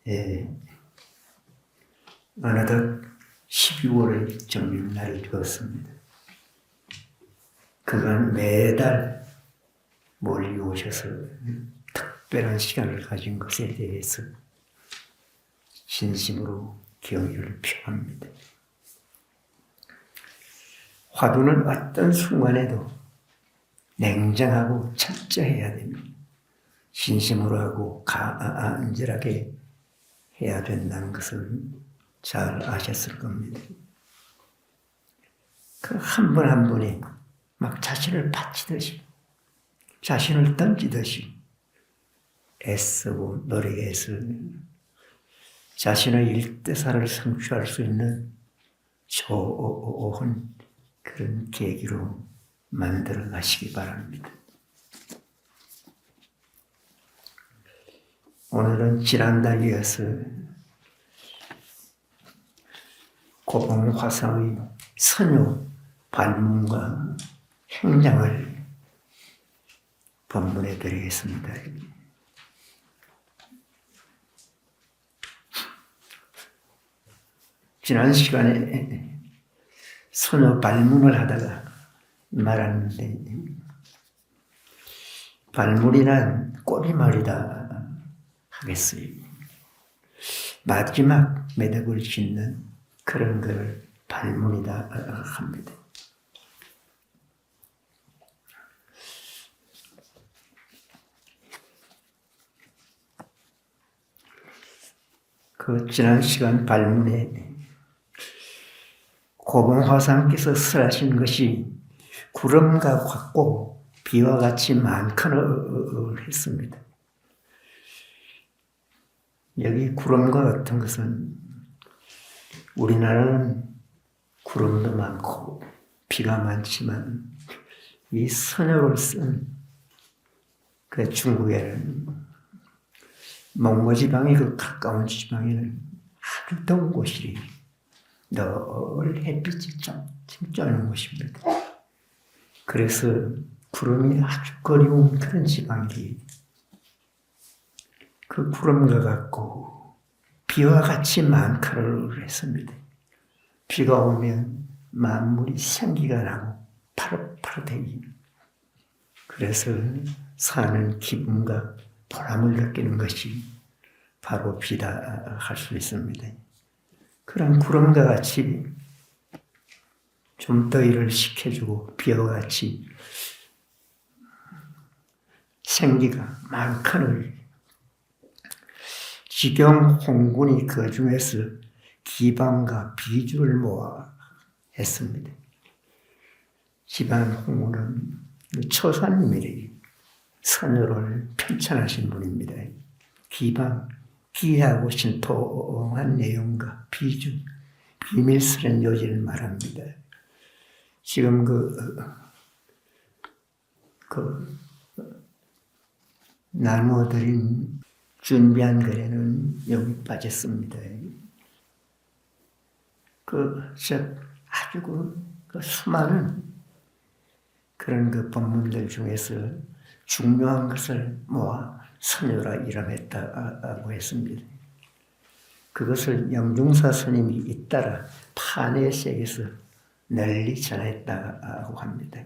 예, 어느덧 12월의 정립날이 되었습니다. 그간 매달 멀리 오셔서 특별한 시간을 가진 것에 대해서 진심으로 경의를 표합니다. 화두는 어떤 순간에도 냉정하고 철저해야 됩니다. 진심으로 하고 간절하게 해야 된다는 것을 잘 아셨을 겁니다. 그 한 분 한 분이 막 자신을 바치듯이, 자신을 던지듯이 애쓰고 노력해서 자신의 일대사를 성취할 수 있는 좋은 그런 계기로 만들어 가시기 바랍니다. 오늘은 지난달 이어서 고봉화상의 선유 발문과 행장을 법문해 드리겠습니다. 지난 시간에 선유 발문을 하다가 말았는데, 발문이란 꼬리말이다 하겠어요. 마지막 매듭을 짓는 그런 걸 발문이다 합니다. 그 지난 시간 발문에 고봉화상께서 설하신 것이 구름과 같고 비와 같이 많거늘 했습니다. 여기 구름과 같은 것은 우리나라는 구름도 많고 비가 많지만 이 선유를 쓴 그 중국에는 몽고지방이 그 가까운 지방에는 아주 더운 곳이 늘 햇빛이 쨍쨍하는 곳입니다. 그래서 구름이 아주 거리운 그런 지방이 그 구름과 같고 비와 같이 많거늘 했습니다. 비가 오면 만물이 생기가 나고 파릇파릇해요. 그래서 사는 기분과 보람을 느끼는 것이 바로 비다 할 수 있습니다. 그런 구름과 같이 좀 더위를 식혀주고 비와 같이 생기가 많거늘 지경 홍군이 그 중에서 기방과 비주를 모아 했습니다. 지방 홍군은 초산님이 선유를 편찬하신 분입니다. 기방, 기하고 신통한 내용과 비주, 비밀스러운 요지를 말합니다. 지금 나누어드린 준비한 글에는 여기 빠졌습니다. 아주 그 수많은 그런 그 법문들 중에서 중요한 것을 모아 선유라 이름했다고 했습니다. 그것을 영중사 스님이 잇따라 판해색에서 널리 전했다고 합니다.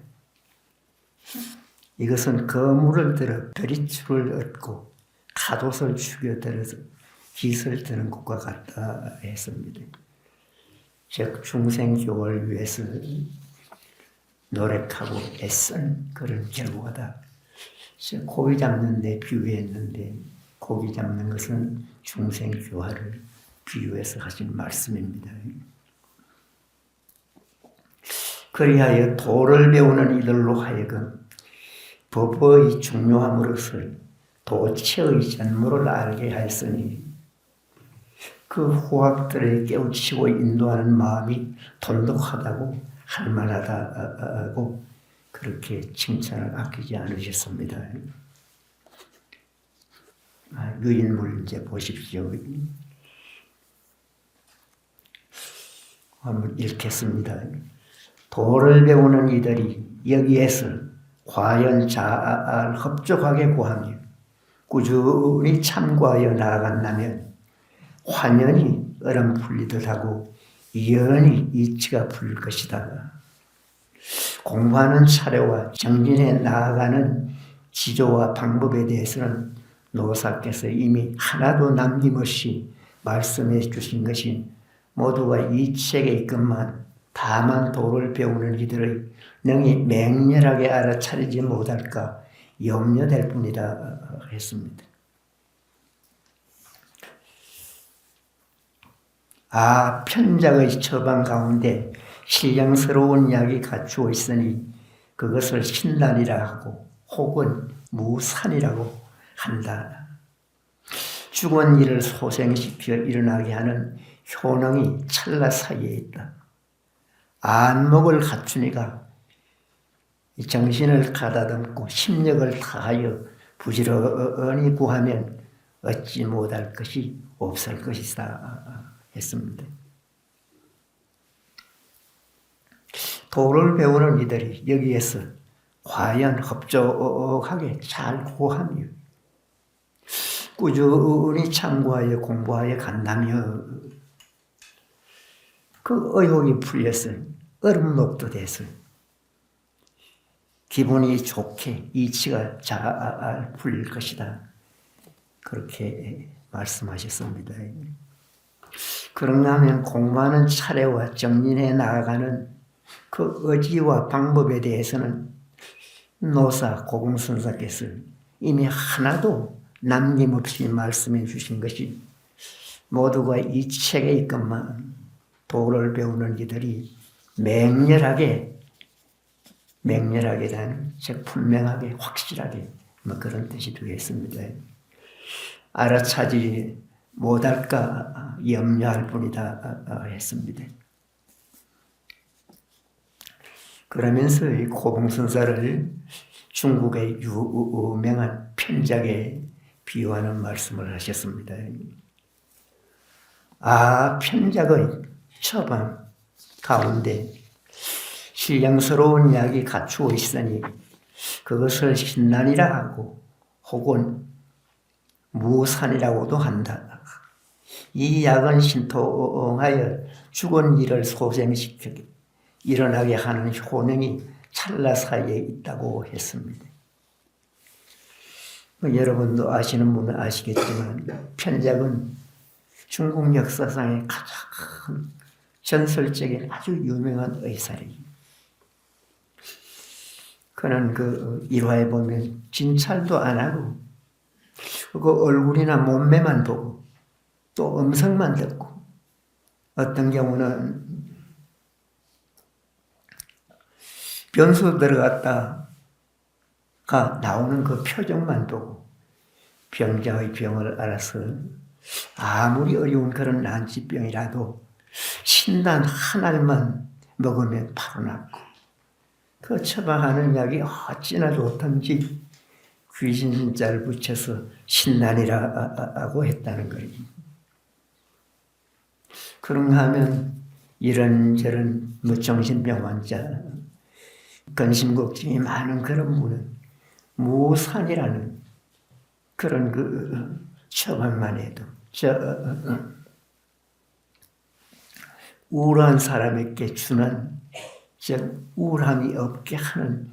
이것은 거물을 들어 드리출을 얻고 가옷을 죽여들어서 깃을 드는 것과 같다 했습니다. 즉 중생교를 위해서 노력하고 애쓴 그런 결과다. 고기 잡는 데 비유했는데 고기 잡는 것은 중생교화를 비유해서 하신 말씀입니다. 그리하여 도를 배우는 이들로 하여금 법의 중요함으로써 도체의 전무를 알게 하였으니 그 후학들을 깨우치고 인도하는 마음이 돈독하다고 할만하다고 그렇게 칭찬을 아끼지 않으셨습니다. 유인물 이제 보십시오. 한번 읽겠습니다. 도를 배우는 이들이 여기에서 과연 잘 흡족하게 구하며 꾸준히 참고하여 나아간다면 환연히 얼음 풀리듯 하고 연히 이치가 풀릴 것이다. 공부하는 차례와 정진해 나아가는 지조와 방법에 대해서는 노사께서 이미 하나도 남김없이 말씀해 주신 것이 모두가 이 책에 있건만 다만 도를 배우는 이들의 능히 맹렬하게 알아차리지 못할까 염려될 뿐이다 했습니다. 편작의 처방 가운데 신령스러운 약이 갖추어 있으니 그것을 신단이라 하고 혹은 무산이라고 한다. 죽은 이를 소생시켜 일어나게 하는 효능이 찰나 사이에 있다. 안목을 갖추니가 정신을 가다듬고 심력을 다하여 부지런히 구하면 얻지 못할 것이 없을 것이다 했습니다. 도를 배우는 이들이 여기에서 과연 흡족하게 잘 구하며 꾸준히 참고하여 공부하여 간다면 그 의혹이 풀려서 얼음 녹듯해서 기분이 좋게 이치가 잘 풀릴 것이다. 그렇게 말씀하셨습니다. 그런가 하면 공부하는 차례와 정진해 나아가는 그 의지와 방법에 대해서는 노사 고공선사께서 이미 하나도 남김없이 말씀해 주신 것이 모두가 이 책에 있건만 도를 배우는 이들이 맹렬하게 되는 즉 분명하게 확실하게 그런 뜻이 되겠습니다. 알아차지 못할까 염려할 뿐이다 했습니다. 그러면서 이 고봉선사를 중국의 유명한 편작에 비유하는 말씀을 하셨습니다. 편작의 처방 가운데 신령스러운 약이 갖추어 있으니 그것을 신난이라 하고 혹은 무산이라고도 한다. 이 약은 신통하여 죽은 이를 소생시켜 일어나게 하는 효능이 찰나 사이에 있다고 했습니다. 여러분도 아시는 분은 아시겠지만 편작은 중국 역사상의 가장 전설적인 아주 유명한 의사리. 그는 그 일화에 보면 진찰도 안 하고 그 얼굴이나 몸매만 보고 또 음성만 듣고 어떤 경우는 변소 들어갔다가 나오는 그 표정만 보고 병자의 병을 알아서 아무리 어려운 그런 난치병이라도 신단 한 알만 먹으면 바로 낫고 그 처방하는 약이 어찌나 좋던지 귀신 신자를 붙여서 신난이라고 했다는 거예요. 그런가 하면 이런저런 정신병 환자 근심 걱정이 많은 그런 분은 무산이라는 그런 그 처방만 해도 우울한 사람에게 주는 즉 우울함이 없게 하는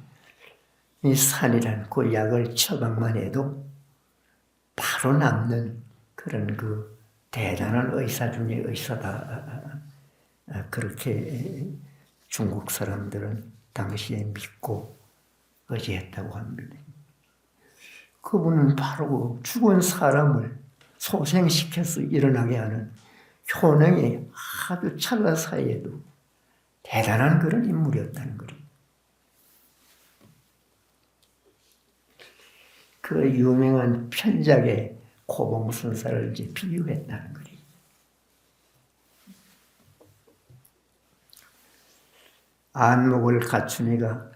이 산이라는 그 약을 처방만 해도 바로 남는 그런 그 대단한 의사 중의 의사다. 그렇게 중국 사람들은 당시에 믿고 의지했다고 합니다. 그분은 바로 죽은 사람을 소생시켜서 일어나게 하는 효능이 아주 찰나 사이에도 대단한 그런 인물이었다는 거예요. 그 유명한 편작의 고봉선사를 이제 비유했다는 거예요. 안목을 갖춘 이가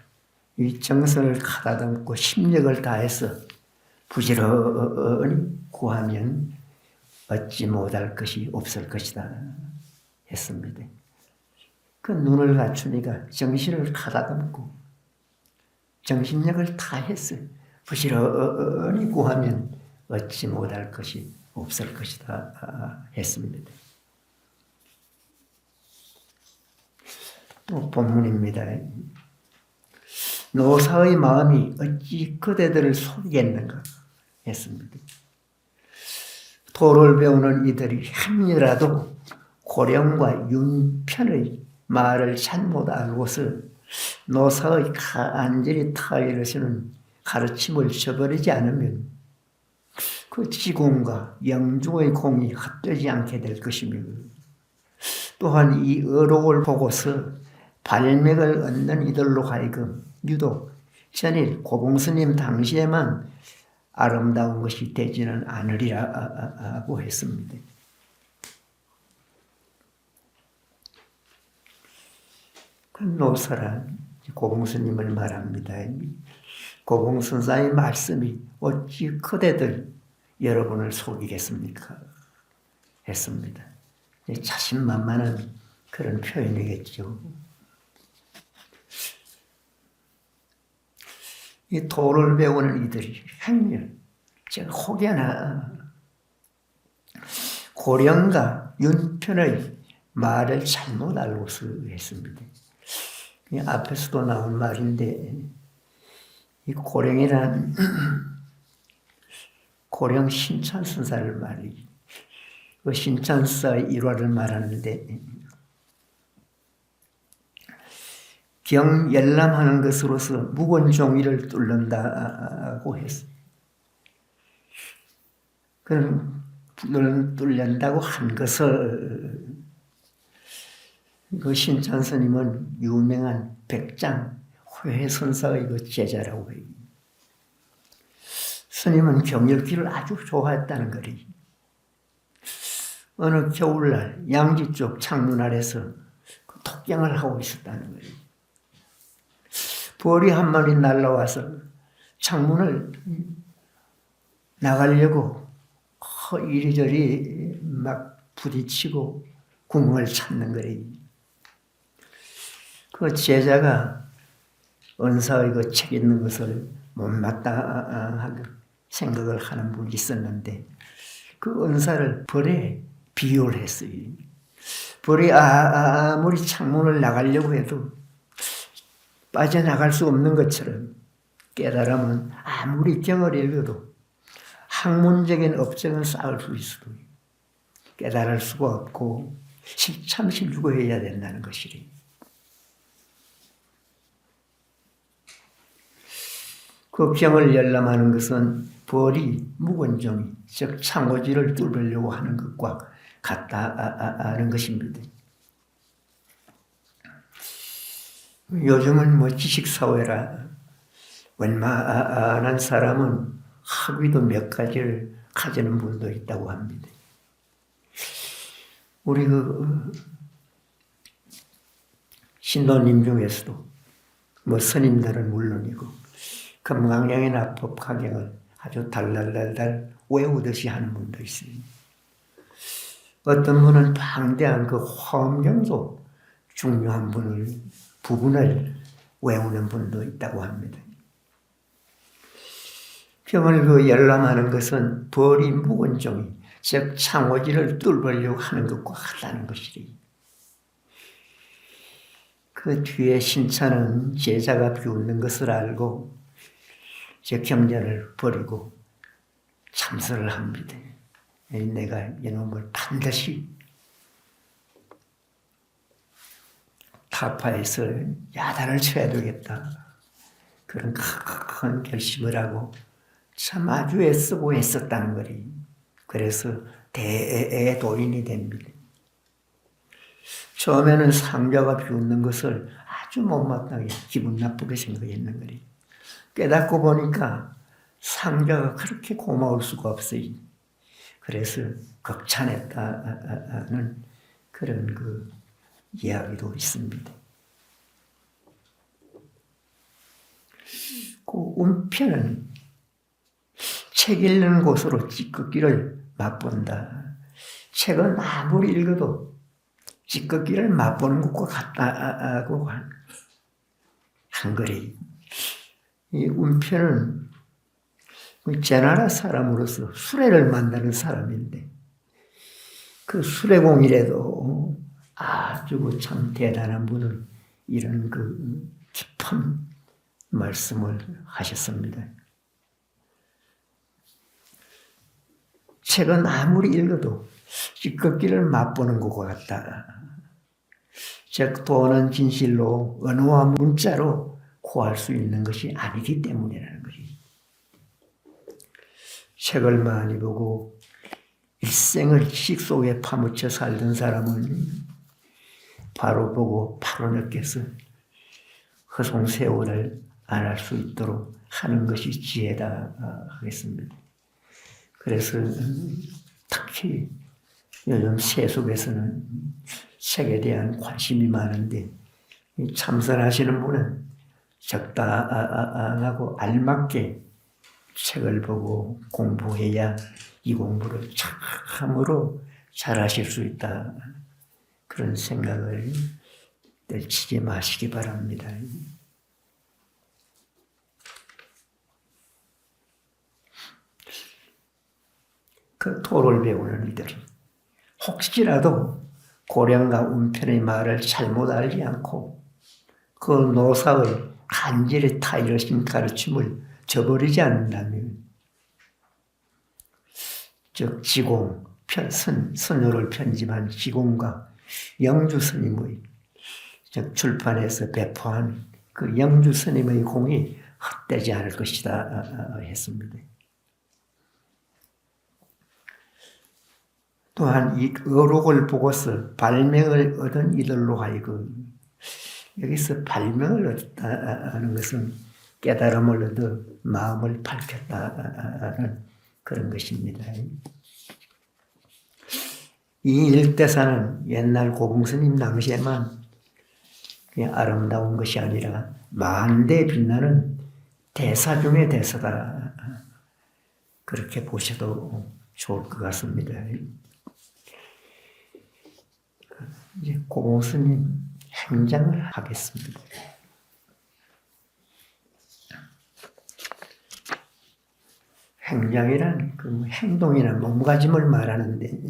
이 정성을 가다듬고 심력을 다해서 부지런히 구하면 얻지 못할 것이 없을 것이다 했습니다. 그 눈을 갖춘 이가 정신을 가다듬고 정신력을 다해서 부지런히 구하면 얻지 못할 것이 없을 것이다 했습니다. 또 본문입니다. 노사의 마음이 어찌 그대들을 속이겠는가 했습니다. 도를 배우는 이들이 함이라도 고령과 윤편의 말을 잘못 알고서 노사의 간절히 타이르시는 가르침을 저버리지 않으면 그 지공과 영중의 공이 헛되지 않게 될 것이며, 또한 이 어록을 보고서 발맥을 얻는 이들로 하여금 유독 전일 고봉스님 당시에만 아름다운 것이 되지는 않으리라고 했습니다. 그 노사란 고봉스님을 말합니다. 고봉선사의 말씀이 어찌 그대들 여러분을 속이겠습니까? 했습니다. 자신만만한 그런 표현이겠죠. 이 도를 배우는 이들이 행렬, 즉 혹여나 고령과 윤편의 말을 잘못 알고서 했습니다. 앞에서도 나온 말인데, 이 고령이란 고령 신천선사를 말이, 그 신천사의 일화를 말하는데, 경열람하는 것으로서 묵은 종이를 뚫는다고 했어요. 그는 뚫는다고 한 것을, 그 신천스님은 유명한 백장 회선사의 그 제자라고 해요. 스님은 경열기를 아주 좋아했다는 거리. 어느 겨울날 양지 쪽 창문 아래서 독경을 하고 있었다는 거예요. 벌이 한 마리 날라와서 창문을 나가려고 이리저리 막 부딪히고 구멍을 찾는 거예요. 그 제자가 은사의 그 책 있는 것을 못마땅하게 생각을 하는 분이 있었는데, 그 은사를 벌에 비유를 했어요. 벌이 아무리 창문을 나가려고 해도 빠져나갈 수 없는 것처럼 깨달음은 아무리 경을 읽어도 학문적인 업적은 쌓을 수 있어도 깨달을 수가 없고 참시 유고해야 된다는 것이래. 그 경을 열람하는 것은 벌이 묵은 종이, 즉 창고지를 뚫으려고 하는 것과 같다는 것입니다. 요즘은 뭐 지식사회라 웬만한 사람은 학위도 몇 가지를 가지는 분도 있다고 합니다. 우리 그 신도님 중에서도 뭐 스님들은 물론이고 금강경이나 법화경을 아주 달달달달 외우듯이 하는 분도 있습니다. 어떤 분은 방대한 그 화엄경도 중요한 부분을 외우는 분도 있다고 합니다. 경을 그 열람하는 것은 벌이 묵은 종이, 즉 창호지를 뚫으려고 하는 것과 같다는 것이래. 그 뒤에 신차는 제자가 비웃는 것을 알고 제 경전을 버리고 참선을 합니다. 내가 이놈을 반드시 타파에서 야단을 쳐야 되겠다. 그런 큰 결심을 하고 참 아주 애쓰고 했었다는 거리. 그래서 대도인이 됩니다. 처음에는 상자가 비웃는 것을 아주 못마땅하게 기분 나쁘게 생각했는 거리. 깨닫고 보니까 상자가 그렇게 고마울 수가 없어요. 그래서 극찬했다는 그런 그 이야기도 있습니다. 그 운편은 책 읽는 곳으로 찌꺼기를 맛본다. 책은 아무리 읽어도 찌꺼기를 맛보는 것과 같다고 한 거래. 이 운편은 제나라 사람으로서 수레를 만드는 사람인데 그 수레공이라도 아주 참 대단한 분은 이런 그 깊은 말씀을 하셨습니다. 책은 아무리 읽어도 찌꺼기를 맛보는 것과 같다. 즉 돈은 진실로 언어와 문자로 구할 수 있는 것이 아니기 때문이라는 것이. 책을 많이 보고 일생을 식 속에 파묻혀 살던 사람은 바로 보고 바로 느껴서 허송세월을 안 할 수 있도록 하는 것이 지혜다 하겠습니다. 그래서 특히 요즘 세속에서는 책에 대한 관심이 많은데 참선하시는 분은 적당하고 알맞게 책을 보고 공부해야 이 공부를 참으로 잘하실 수 있다. 그런 생각을 내치지 마시기 바랍니다. 그 토를 배우는 이들이 혹시라도 고령과 운편의 말을 잘못 알지 않고 그 노사의 간절히 타이르신 가르침을 저버리지 않는다면 즉 지공, 선요를 편집한 지공과 영주 스님의 즉 출판해서 배포한 그 영주 스님의 공이 헛되지 않을 것이다 했습니다. 또한 이 어록을 보고서 발명을 얻은 이들로 하여금 여기서 발명을 얻었다는 것은 깨달음을 얻어 마음을 밝혔다는 그런 것입니다. 이 일대사는 옛날 고봉스님 당시에만 그냥 아름다운 것이 아니라 만대에 빛나는 대사 중의 대사다. 그렇게 보셔도 좋을 것 같습니다. 이제 고봉스님 행장을 하겠습니다. 행장이란 그 행동이나 몸가짐을 말하는데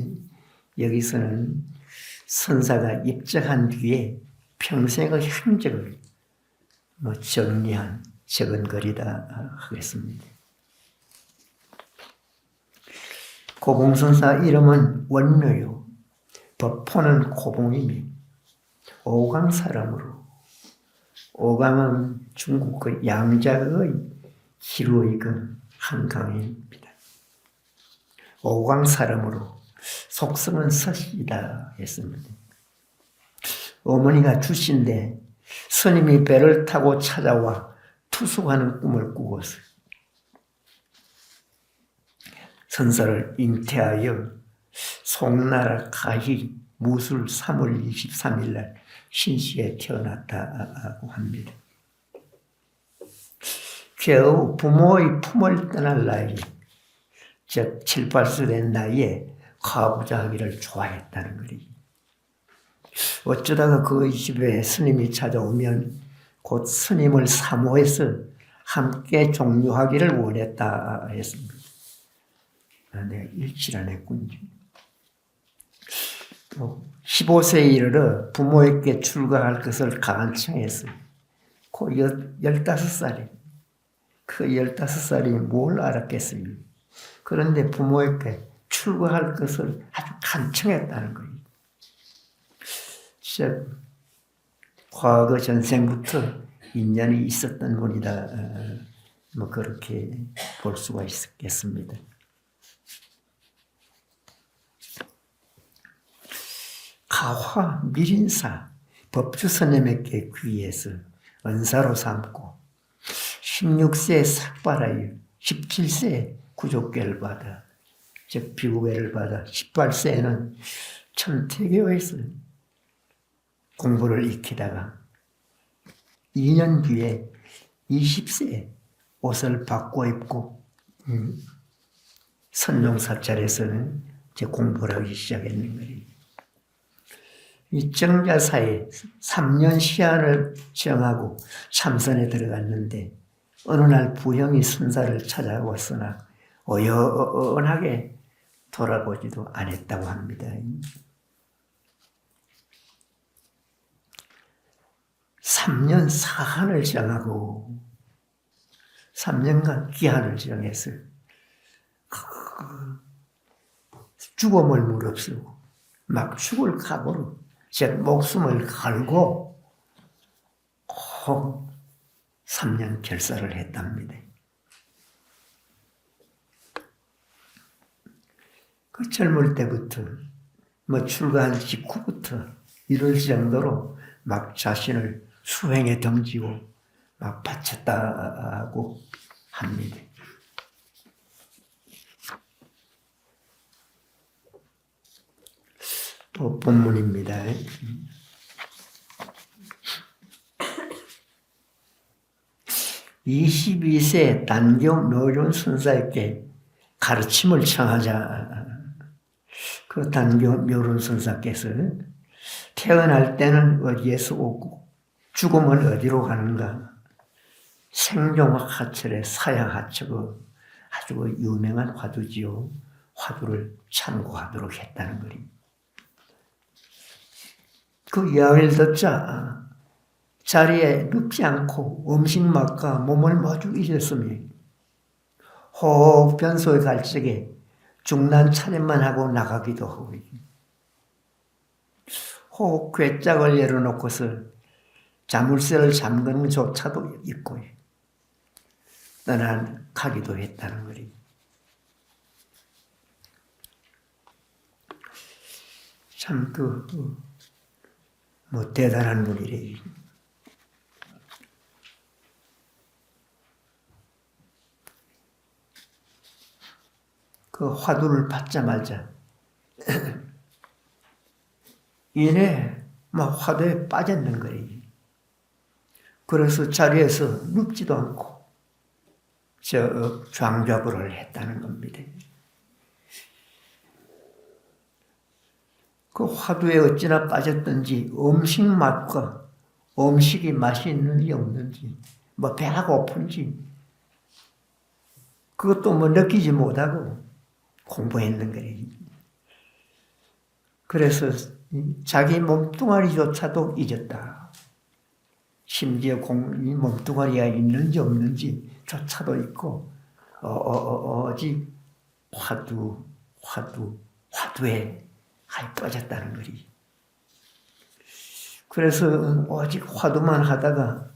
여기서는 선사가 입적한 뒤에 평생의 행적을 정리한 적은거리다 하겠습니다. 고봉선사 이름은 원묘요. 법포는 고봉이며 오강 사람으로 오강은 중국 그 양자의 기루의 그 한 강입니다. 오강 사람으로 속성은 서시이다 했습니다. 어머니가 주신데 스님이 배를 타고 찾아와 투숙하는 꿈을 꾸고서 선사를 잉태하여 송나라 가희 무술 3월 23일 날 신시에 태어났다고 합니다. 겨우 부모의 품을 떠날 나이, 즉 7, 8세 된 나이에 가부좌하기를 좋아했다는 거지. 어쩌다가 그 집에 스님이 찾아오면 곧 스님을 사모해서 함께 종료하기를 원했다 했습니다. 내가 일치를 안 했군요. 15세에 이르러 부모에게 출가할 것을 간청했어요. 그 15살이. 그 15살이 뭘 알았겠습니까? 그런데 부모에게 출가할 것을 아주 간청했다는 거예요. 즉, 과거 전생부터 인연이 있었던 분이다. 그렇게 볼 수가 있겠습니다. 가화 미린사 법주스님에게 귀해서 은사로 삼고 16세에 삭발하여 17세에 구족계를 받아 즉 비구계를 받아 18세에는 천태교에서 공부를 익히다가 2년 뒤에 20세에 옷을 바꿔 입고 선종사찰에서는 이제 공부를 하기 시작했는 거예요. 이 정자사에 3년 시한을 정하고 참선에 들어갔는데 어느 날 부형이 선사를 찾아왔으나 어연하게 돌아보지도 않았다고 합니다. 3년 사한을 정하고 3년간 기한을 정해서 죽음을 무릅쓰고 막 죽을 각오로 제 목숨을 걸고 꼭 3년 결사를 했답니다. 그 젊을 때부터 출가한 직후부터 이럴 정도로 막 자신을 수행에 던지고 막 바쳤다고 합니다. 또 본문입니다. 22세 단교 묘존 선사에게 가르침을 청하자. 그 단교 묘존 선사께서 태어날 때는 어디에서 오고 죽음은 어디로 가는가? 생종하철의 사양하처가 아주 유명한 화두지요. 화두를 참고하도록 했다는 거리. 그 이야기를 듣자 자리에 눕지 않고 음식 맛과 몸을 마주 잊었으니 호흡 변소에 갈 적에 중단 차림만 하고 나가기도 하고 호흡 괴짝을 열어놓고서 자물쇠를 잠그는 조차도 있고 떠나가기도 했다는 거리. 참 대단한 분이래. 그 화두를 받자마자 이내 막 화두에 빠졌는 거예요. 그래서 자리에서 눕지도 않고 좌ang좌불을 했다는 겁니다. 그 화두에 어찌나 빠졌든지 음식 맛과 음식이 맛이 있는지 없는지 배가 고픈지 그것도 느끼지 못하고 공부했는 거예요. 그래서 자기 몸뚱아리조차도 잊었다. 심지어 몸뚱아리가 있는지 없는지 조차도 있고 오직 화두에 빠졌다는 거리. 그래서 오직 화두만 하다가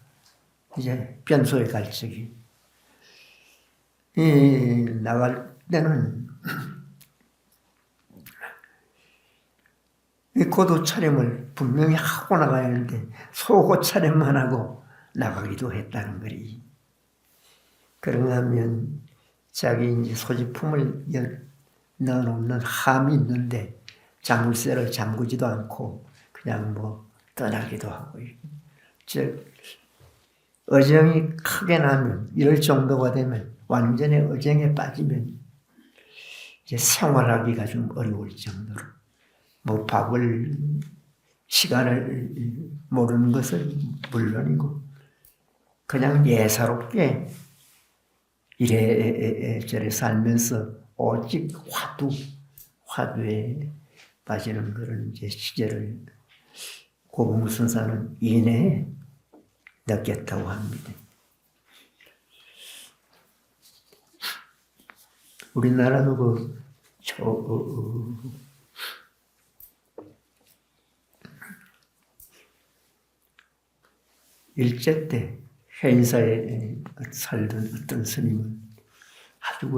이제 변소에 갈 적이 나갈 때는 고도 차림을 분명히 하고 나가야 하는데 속옷 차림만 하고 나가기도 했다는 거리. 그런가 하면 자기 이제 소지품을 넣어놓는 함이 있는데 자물쇠를 잠그지도 않고 그냥 떠나기도 하고. 즉 어정이 크게 나면 이럴 정도가 되면 완전히 어정에 빠지면 이제 생활하기가 좀 어려울 정도로 밥을 시간을 모르는 것은 물론이고 그냥 예사롭게 이래저래 살면서 오직 화두에 빠지는 그런 이제 시절을 고봉 선사는 이내에 느꼈다고 합니다. 우리나라도 일제 때 해인사에 살던 어떤 스님은 아주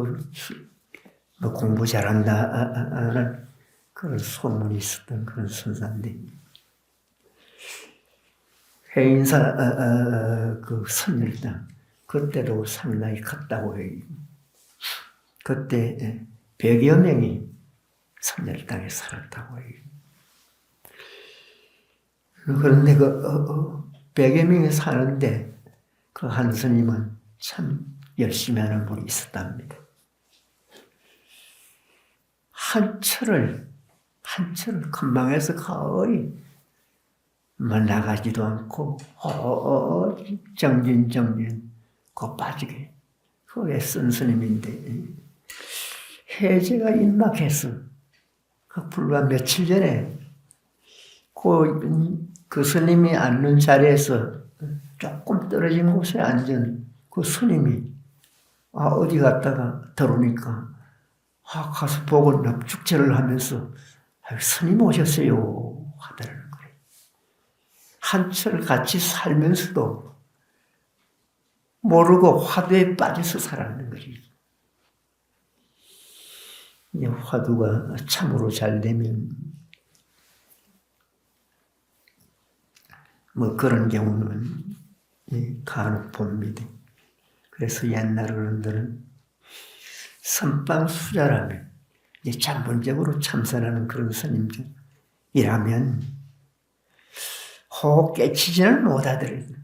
공부 잘한다는 그런 소문이 있었던 그런 선사인데 해인사 그 선열당 그때도 상당히 컸다고 해요. 그때 100여 명이 선열당에 살았다고 해요. 그런데 100여 명이 사는데 그 한 스님은 참 열심히 하는 분이 있었답니다. 한철을 금방에서 거의 나가지도 않고 정진 그 빠지게 그게 쓴 스님인데 해제가 임박해서 불과 며칠 전에 그 스님이 앉는 자리에서 조금 떨어진 곳에 앉은 그 스님이 어디 갔다가 들어오니까 가서 보고 납축제를 하면서 스님 오셨어요 하더라는 거예요. 한철 같이 살면서도 모르고 화두에 빠져서 살았는 거지. 화두가 참으로 잘 되면 그런 경우는 간혹 봅니다. 그래서 옛날 어른들은 선방 수자라면 전문적으로 참선하는 그런 스님들이라면 혹 깨치지는 못하더라도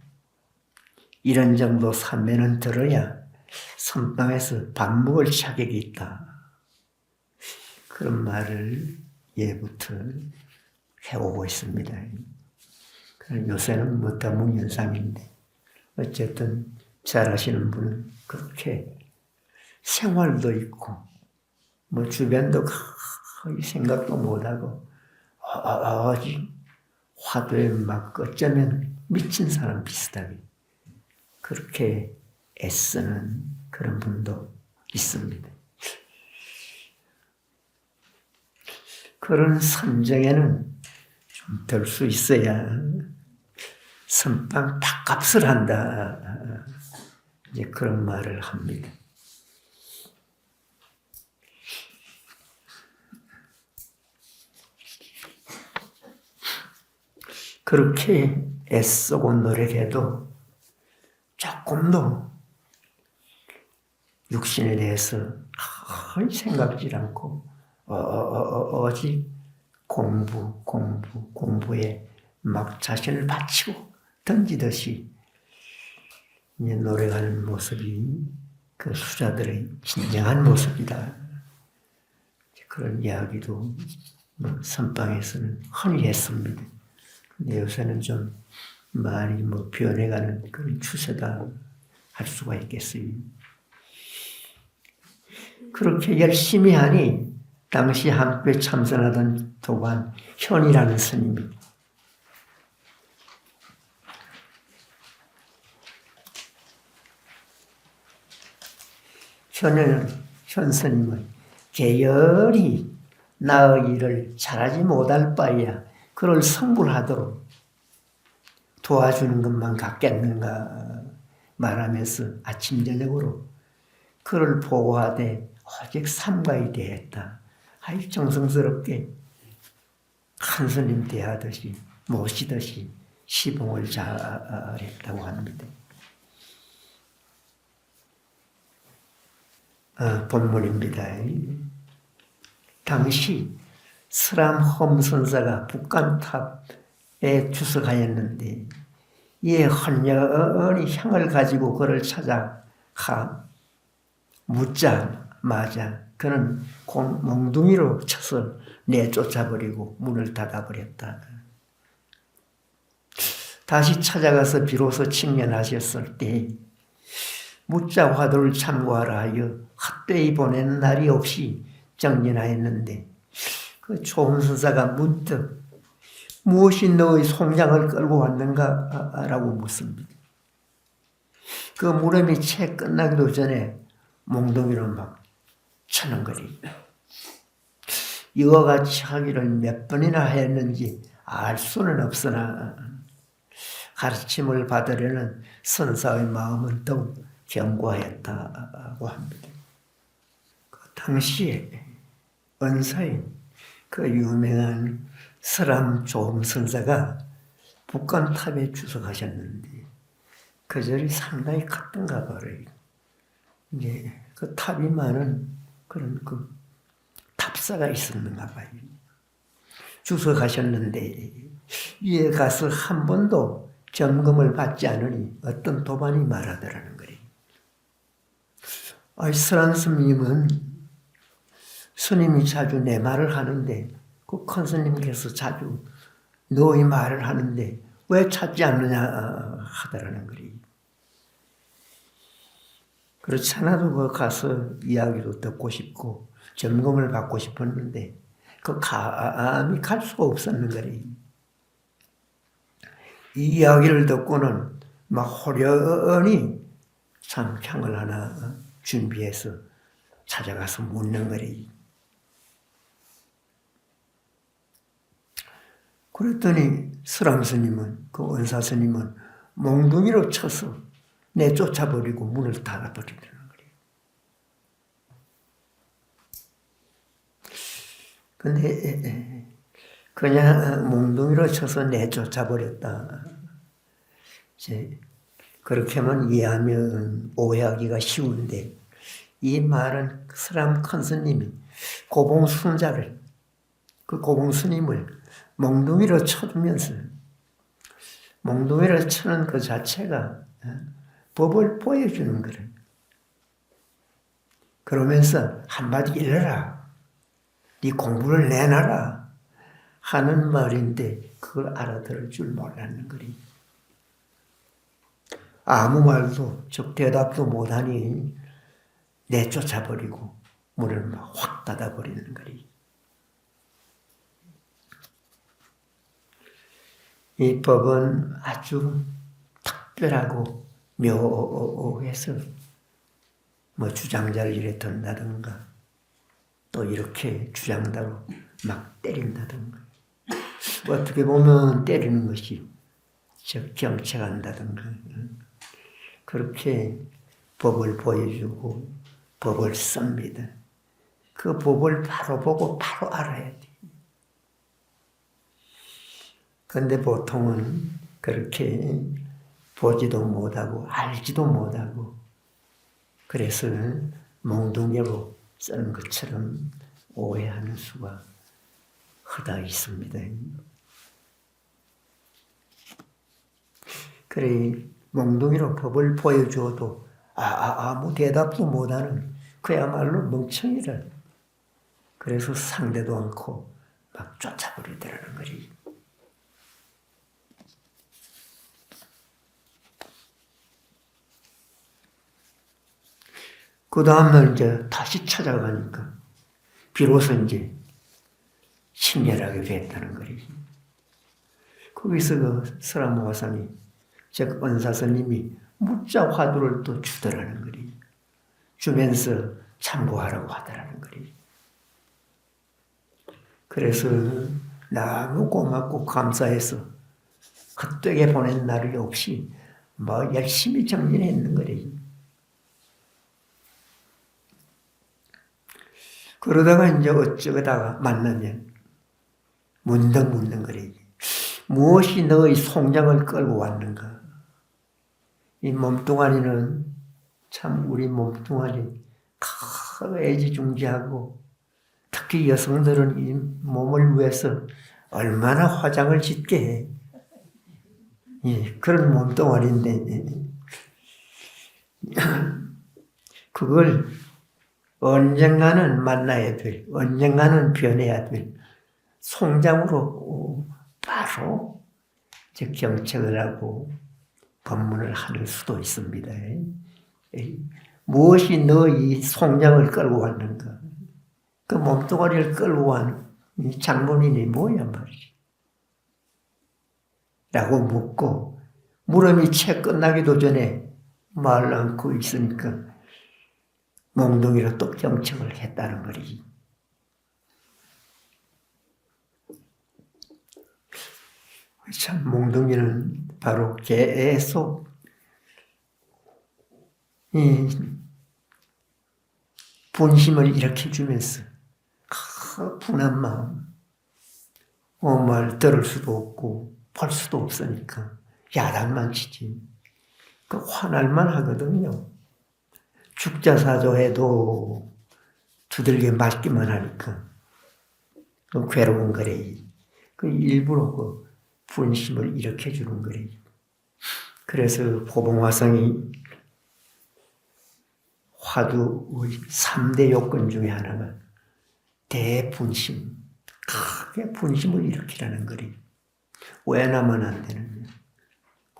이런 정도 삼매는 들어야 선방에서 밥 먹을 자격이 있다. 그런 말을 예부터 해오고 있습니다. 요새는 드문현상인데 어쨌든 잘 아시는 분은 그렇게 생활도 있고 주변도 거의 생각도 못하고 오직 화두에 막 어쩌면 미친 사람 비슷하게 그렇게 애쓰는 그런 분도 있습니다. 그런 선정에는 좀 될 수 있어야 선방 밥값을 한다. 그런 말을 합니다. 그렇게 애쓰고 노력해도 조금도 육신에 대해서 거의 생각지 않고 오직 공부에 막 자신을 바치고 던지듯이 노력하는 모습이 그 수자들의 진정한 모습이다. 그런 이야기도 선방에서는 흔히 했습니다. 근데 요새는 좀 많이 변해가는 그런 추세다 할 수가 있겠어요. 그렇게 열심히 하니 당시 함께 참선하던 도관 현이라는 스님이 현 스님은 계열이 나의 일을 잘하지 못할 바에야 그를 성불하도록 도와주는 것만 같겠는가 말하면서 아침 저녁으로 그를 보호하되 오직 삼가이 대했다. 아이 정성스럽게 큰 스님 대하듯이 모시듯이 시봉을 잘했다고 합니다. 본문입니다. 당시 스람 험선사가 북간탑에 주석하였는데 이에 헌연히 향을 가지고 그를 찾아 묻자마자 그는 몽둥이로 쳐서 내쫓아버리고 문을 닫아버렸다. 다시 찾아가서 비로소 칭련하셨을 때 묻자 화두를 참고하라 하여 헛되이 보내는 날이 없이 정진하였는데 그 조음선사가 문득 무엇이 너의 송장을 끌고 왔는가? 라고 묻습니다. 그 물음이 채 끝나기도 전에 몽둥이로 막 쳐는 거리. 이와 같이 하기를 몇 번이나 했는지 알 수는 없으나 가르침을 받으려는 선사의 마음은 더욱 견고하였다고 합니다. 그 당시에 은사인 그 유명한 서람 조음선사가 북간탑에 주석하셨는데 그 절이 상당히 컸던가 봐요. 이제 그 탑이 많은 그런 그 탑사가 있었는가 봐요. 주석하셨는데 위에 가서 한 번도 점검을 받지 않으니 어떤 도반이 말하더라는 거예요. 서람 스님은 스님이 자주 내 말을 하는데 그 큰 스님께서 자주 너의 말을 하는데 왜 찾지 않느냐 하더라는 거예요. 그렇지 않아도 그 가서 이야기도 듣고 싶고 점검을 받고 싶었는데 그 감히 갈 수가 없었는 거래. 이 이야기를 듣고는 막 호련히 참 향을 하나 준비해서 찾아가서 묻는 거래. 그랬더니 스람 스님은, 그 원사 스님은 몽둥이로 쳐서 내쫓아버리고 문을 닫아버리더라는 거예요. 근데 그냥 몽둥이로 쳐서 내쫓아버렸다. 이제 그렇게 하면 이해하면 오해하기가 쉬운데 이 말은 스람 큰 스님이 고봉순자를, 그 고봉스님을 몽둥이로 쳐주면서 몽둥이로 치는 그 자체가 법을 보여주는 거를. 그러면서 한마디 일러라. 네 공부를 내놔라. 하는 말인데 그걸 알아들을 줄 몰랐는 거리. 아무 말도 즉 대답도 못하니 내쫓아버리고 문을 막 확 닫아버리는 거리. 이 법은 아주 특별하고 묘해서 뭐 주장자를 이래 든다든가 또 이렇게 주장다고 막 때린다든가 어떻게 보면 때리는 것이 즉 경책한다든가 그렇게 법을 보여주고 법을 씁니다. 그 법을 바로 보고 바로 알아야 돼. 그런데 보통은 그렇게 보지도 못하고 알지도 못하고 그래서 몽둥이로 쓰는 것처럼 오해하는 수가 허다 있습니다. 그래 몽둥이로 법을 보여줘도 아무 대답도 못하는 그야말로 멍청이라. 그래서 상대도 않고 막 쫓아버리더라는 거지. 그 다음날 이제 다시 찾아가니까 비로소 이제 친절하게 됐다는 거지. 거기서 그 서라모화상이 즉 은사스님이 무자 화두를 또 주더라는 거지. 주면서 참고하라고 하더라는 거지. 그래서 너무 고맙고 감사해서 헛되게 보낸 날이 없이 뭐 열심히 정진했는 거지. 그러다가 이제 어쩌다가 만나면 문득 묻는 거래. 무엇이 너의 송장을 끌고 왔는가? 이 몸뚱아리는 참 우리 몸뚱아리 애지중지하고 특히 여성들은 이 몸을 위해서 얼마나 화장을 짓게 해. 예, 그런 몸뚱아리인데 그걸 언젠가는 만나야 될, 언젠가는 변해야 될 송장으로 바로 이제 경책을 하고 법문을 하는 수도 있습니다. 무엇이 너 이 송장을 끌고 왔는가? 그 몸뚱아리를 끌고 온 이 장본인이 뭐야 말이지? 라고 묻고 물음이 채 끝나기도 전에 말 않고 있으니까 몽둥이로 또 경청을 했다는 거지. 참 몽둥이는 바로 계속 이 분심을 일으켜주면서 분한 마음, 말 들을 수도 없고 볼 수도 없으니까 야단만 치지. 그 화날만 하거든요. 죽자사조해도 두들겨 맞기만 하니까 그 괴로운 거래. 그 일부러 그 분심을 일으켜주는 거래. 그래서 고봉화상이 화두의 3대 요건 중에 하나가 대분심, 크게 분심을 일으키라는 거리. 왜 나만 안 되느냐?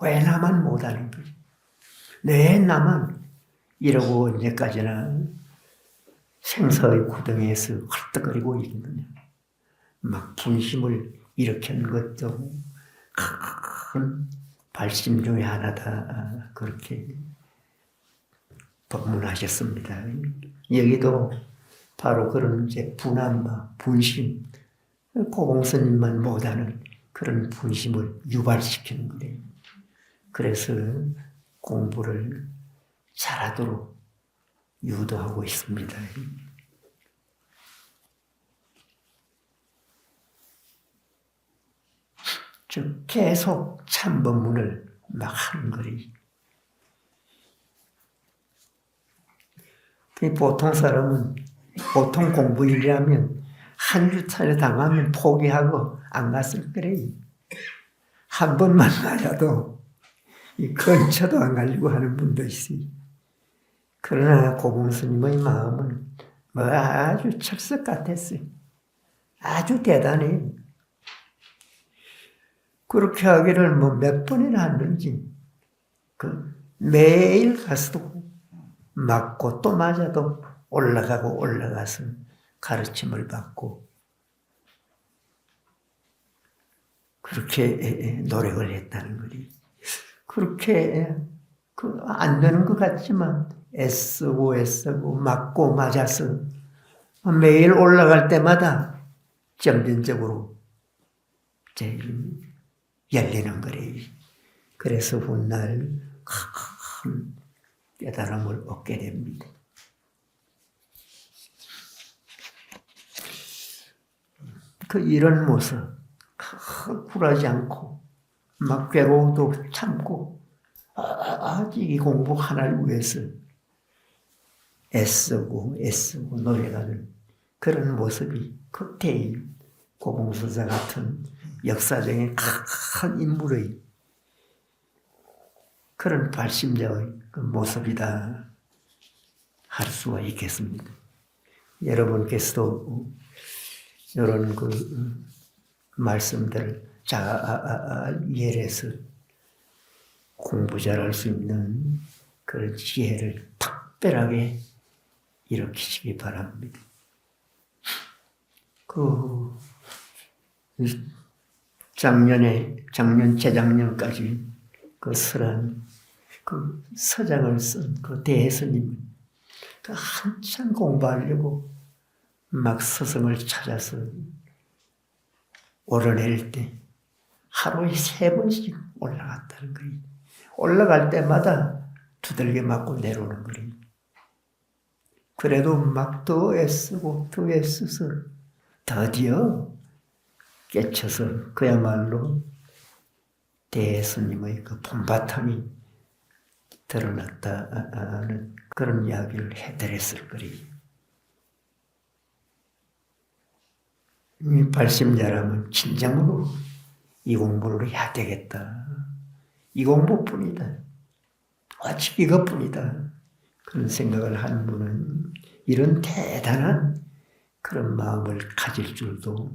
왜 나만 못하는 거지? 왜 나만 이러고 언제까지나 생사의 구덩이에서 헐떡거리고 있느냐. 막 분심을 일으키는 것도 큰 발심 중에 하나다. 그렇게 법문하셨습니다. 여기도 바로 그런 이제 분함과 분심, 고공스님만 못하는 그런 분심을 유발시키는 거예요. 그래서 공부를 잘하도록 유도하고 있습니다. 즉 계속 참법문을 막 하는 거리. 보통 사람은 보통 공부일이라면 한 주차례 당하면 포기하고 안 갔을 거래. 한 번만 맞아도 이 근처도 안 가려고 하는 분도 있어요. 그러나 고봉스님의 마음은 뭐 아주 철석 같았어요. 아주 대단해요. 그렇게 하기를 뭐 몇 번이나 하는지 매일 가서도 맞고 또 맞아도 올라가고 올라가서 가르침을 받고 그렇게 노력을 했다는 거지. 그렇게 안 되는 것 같지만 애쓰고 맞고 맞아서 매일 올라갈 때마다 점진적으로 제일 열리는 거래. 그래서 훗날 큰 깨달음을 얻게 됩니다. 이런 모습, 굴하지 않고 막 괴로움도 참고 아직 이 공부 하나를 위해서 애쓰고 노력하는 그런 모습이 극태의 고봉서자 같은 역사적인 큰 인물의 그런 발심자의 그 모습이다 할 수가 있겠습니다. 여러분께서도 이런 말씀들을 잘 이해해서 공부 잘할 수 있는 그런 지혜를 특별하게 일으키시기 바랍니다. 재작년까지 설한 서장을 쓴 대스님, 한참 공부하려고 막 스승을 찾아서 오르낼 때 하루에 3번씩 올라갔다는 거예요. 올라갈 때마다 두들겨 맞고 내려오는 거예요. 그래도 막 더 애쓰고 더 애써서 드디어 깨쳐서 그야말로 대스님의 본바탕이 드러났다는 그런 이야기를 해드렸을 거예요. 이 발심자라면 진정으로 이 공부를 해야 되겠다. 이 공부뿐이다. 오직 이것뿐이다. 그런 생각을 하는 분은 이런 대단한 그런 마음을 가질 줄도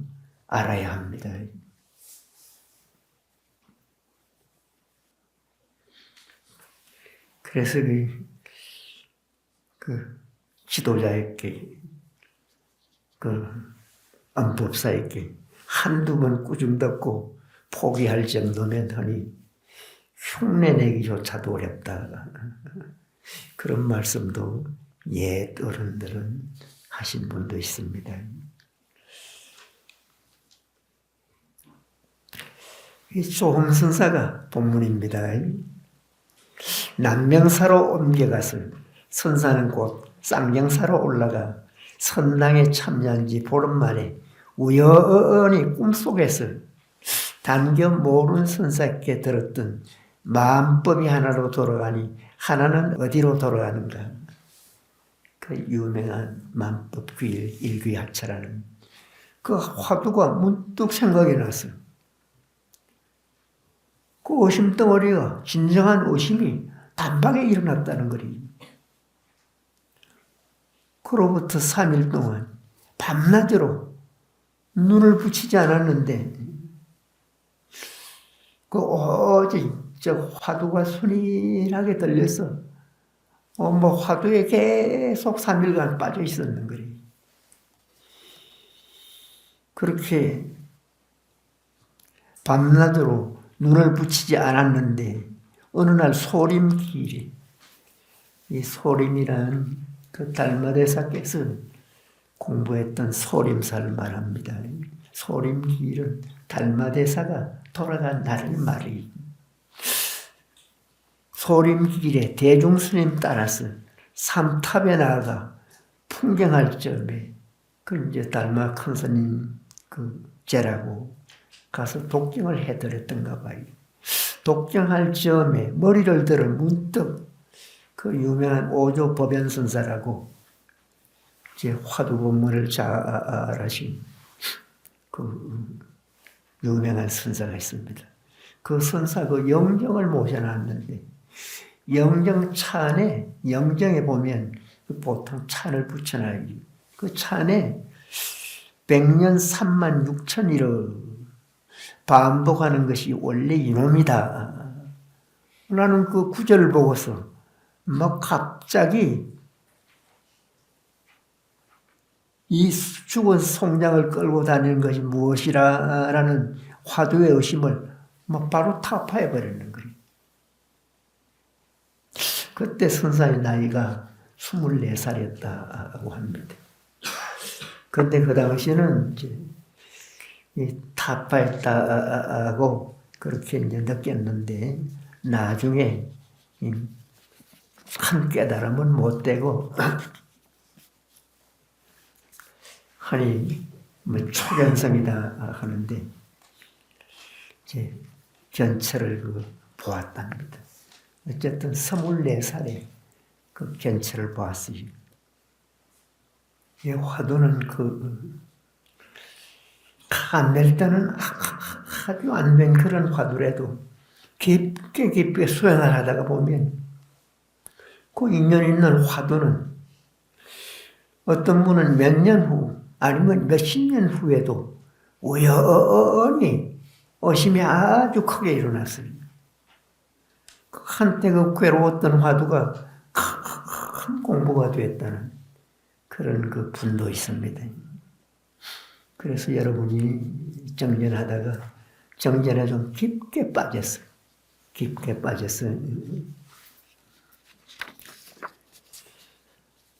알아야 합니다. 그래서 지도자에게 안법사에게 한두 번 꾸중 듣고 포기할 정도면 하니 흉내내기조차도 어렵다. 그런 말씀도 옛 어른들은 하신 분도 있습니다. 이 조홍선사가 본문입니다. 남명사로 옮겨가서 선사는 곧 쌍경사로 올라가 선당에 참여한 지 보름 만에 우연히 꿈속에서 단겨 모르는 선사께 들었던 마음법이 하나로 돌아가니 하나는 어디로 돌아가는가? 그 유명한 만법 귀일 일귀하차라는 그 화두가 문득 생각이 났어. 그 의심덩어리가 진정한 의심이 단박에 일어났다는 거리. 그로부터 3일 동안 밤낮으로 눈을 붙이지 않았는데 오직 저 화두가 순인하게 들려서 뭐 화두에 계속 3일간 빠져 있었는 거리. 그렇게 밤낮으로 눈을 붙이지 않았는데 어느 날 소림길에 이 소림이란 그 달마대사께서 공부했던 소림사를 말합니다. 소림길은 달마대사가 돌아간 날을 말이. 소림길에 대중스님 따라서 삼탑에 나아가 풍경할 점에 그 이제 달마 큰 스님 그 제라고 가서 독경을 해드렸던가 봐요. 독경할 점에 머리를 들어 문득 그 유명한 오조 법연선사라고 이제 화두 법문을 잘하신 그 유명한 선사가 있습니다. 그 선사 그 영정을 모셔놨는데 영정 찬에 영정에 보면 보통 찬을 붙여놔요. 그 찬에 100년 3만 6천일을 반복하는 것이 원래 이놈이다. 나는 그 구절을 보고서 막 갑자기 이 죽은 송장을 끌고 다니는 것이 무엇이라는 화두의 의심을 막 바로 타파해 버리는 거예요. 그때 선사의 나이가 24살이었다고 합니다. 그런데 그 당시에는 이제 타파했다고 그렇게 이제 느꼈는데 나중에 한 깨달음은 못 되고 아니 뭐 초견성이다 하는데 이제 견처를 보았답니다. 어쨌든 24살에 그 견처를 보았어요. 이 화두는 안 될 때는 아주 안 된 그런 화두라도 깊게 수행을 하다가 보면 그 인연 있는 화두는 어떤 분은 몇 년 후 아니면 몇십 년 후에도 우연히 의심이 아주 크게 일어났어요. 한때 그 괴로웠던 화두가 큰 공부가 됐다는 그런 그 분도 있습니다. 그래서 여러분이 정전하다가 정전에 좀 깊게 빠졌어요. 깊게 빠졌어요.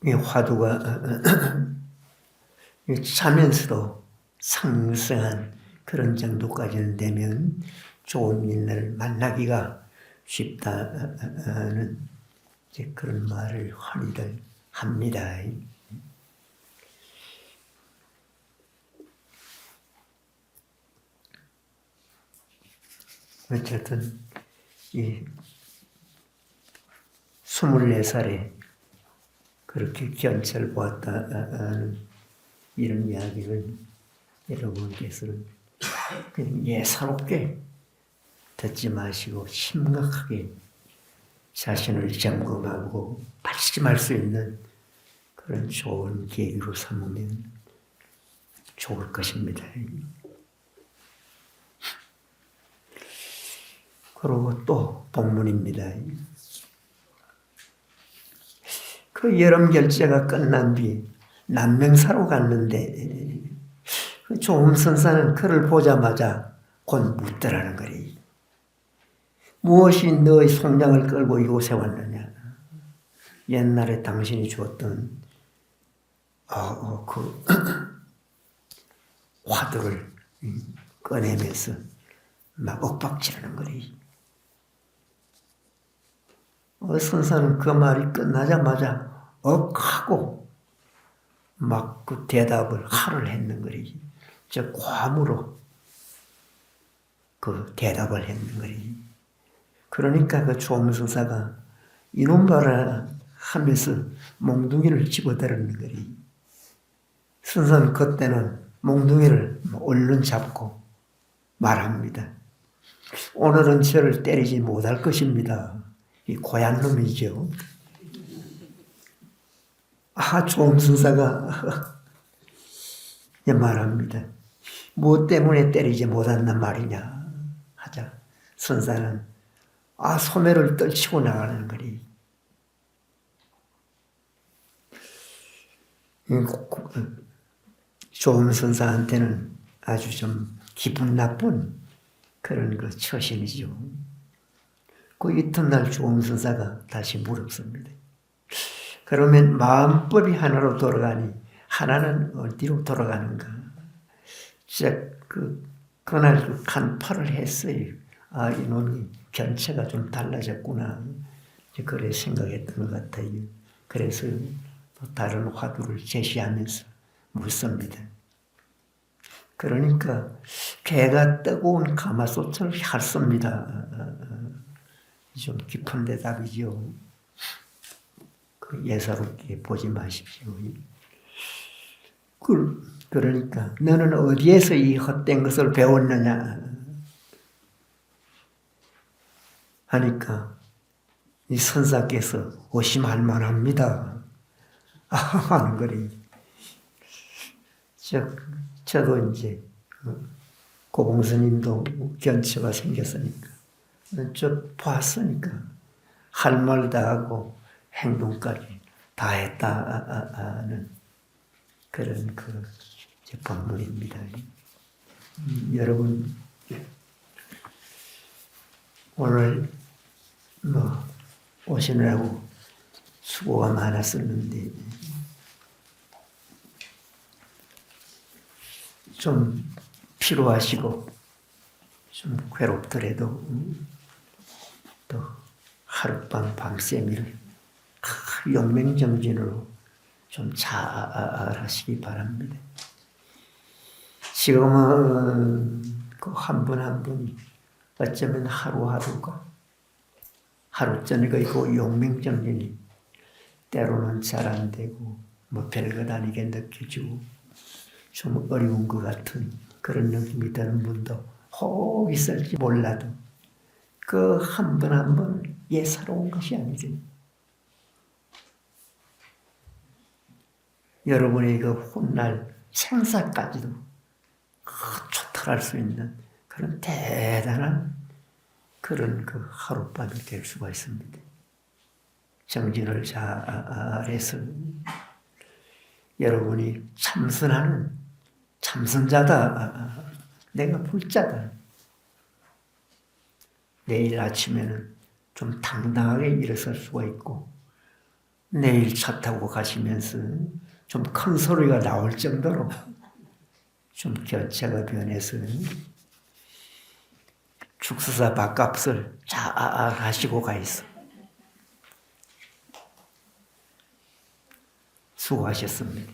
이 화두가 자면서도 상승한 그런 정도까지는 되면 좋은 인을 만나기가 쉽다는 이제 그런 말을 흔히들 합니다. 어쨌든 이 24살에 그렇게 견처를 보았다는 이런 이야기를 여러분께서는 그냥 예사롭게 듣지 마시고 심각하게 자신을 점검하고 발심할 수 있는 그런 좋은 계기로 삼으면 좋을 것입니다. 그리고 또 본문입니다. 그 여름 결제가 끝난 뒤 남명사로 갔는데 그 조음선사는 그를 보자마자 곧 묻더라는 거리. 무엇이 너의 송장을 끌고 이곳에 왔느냐? 옛날에 당신이 주었던 그 화두를 꺼내면서 막 엇박지르는 거리. 선사는 그 말이 끝나자마자 억하고 막 그 대답을 하를 했는 거리. 저 괌으로 그 대답을 했는 거리. 그러니까 그 조음선사가 이놈 봐라 하면서 몽둥이를 집어들었는 거리. 선사는 그때는 몽둥이를 얼른 잡고 말합니다. 오늘은 저를 때리지 못할 것입니다. 이 고얀 놈이죠. 조음선사가 말합니다. 무엇 때문에 때리지 못한단 말이냐 하자 선사는 소매를 떨치고 나가는 거리. 조음 선사한테는 아주 좀 기분 나쁜 그런 그 처신이죠. 그 이튿날 조음 선사가 다시 물었습니다. 그러면 마음법이 하나로 돌아가니 하나는 어디로 돌아가는가? 진짜 그날 그 간파를 했어요. 아, 이놈이 견체가 좀 달라졌구나. 그래 생각했던 것 같아요. 그래서 또 다른 화두를 제시하면서 묻습니다. 그러니까 개가 뜨거운 가마솥을 핥습니다. 좀 깊은 대답이죠. 예사롭게 보지 마십시오. 그러니까 너는 어디에서 이 헛된 것을 배웠느냐 하니까 이 선사께서 의심할 만합니다 하는 거리. 저도 이제 고봉스님도 견처가 생겼으니까 저 봤으니까 할 말 다 하고 행동까지 다 했다는 그런 본문입니다. 여러분 오늘 오시느라고 수고가 많았었는데 좀 피로하시고 좀 괴롭더라도 또 하룻밤 밤새미를 용맹정진으로 좀 잘하시기 바랍니다. 지금은 그 한 분 한 분이 어쩌면 하루하루가 하루전이가 있고 용맹정진이 때로는 잘 안 되고 뭐 별것 아니게 느껴지고 좀 어려운 것 같은 그런 느낌이 드는 분도 혹 있을지 몰라도 그 한 분 한 분 예사로운 것이 아니죠. 여러분의 그 훗날 생사까지도 초탈할 수 있는 그런 대단한 그런 그 하룻밤이 될 수가 있습니다. 정진을 잘해서 여러분이 참선하는 참선자다. 내가 불자다. 내일 아침에는 좀 당당하게 일어설 수가 있고 내일 차 타고 가시면서 좀 큰 소리가 나올 정도로 좀 견체가 변해서 죽수사 밥값을 잘 하시고 가 있어. 수고하셨습니다.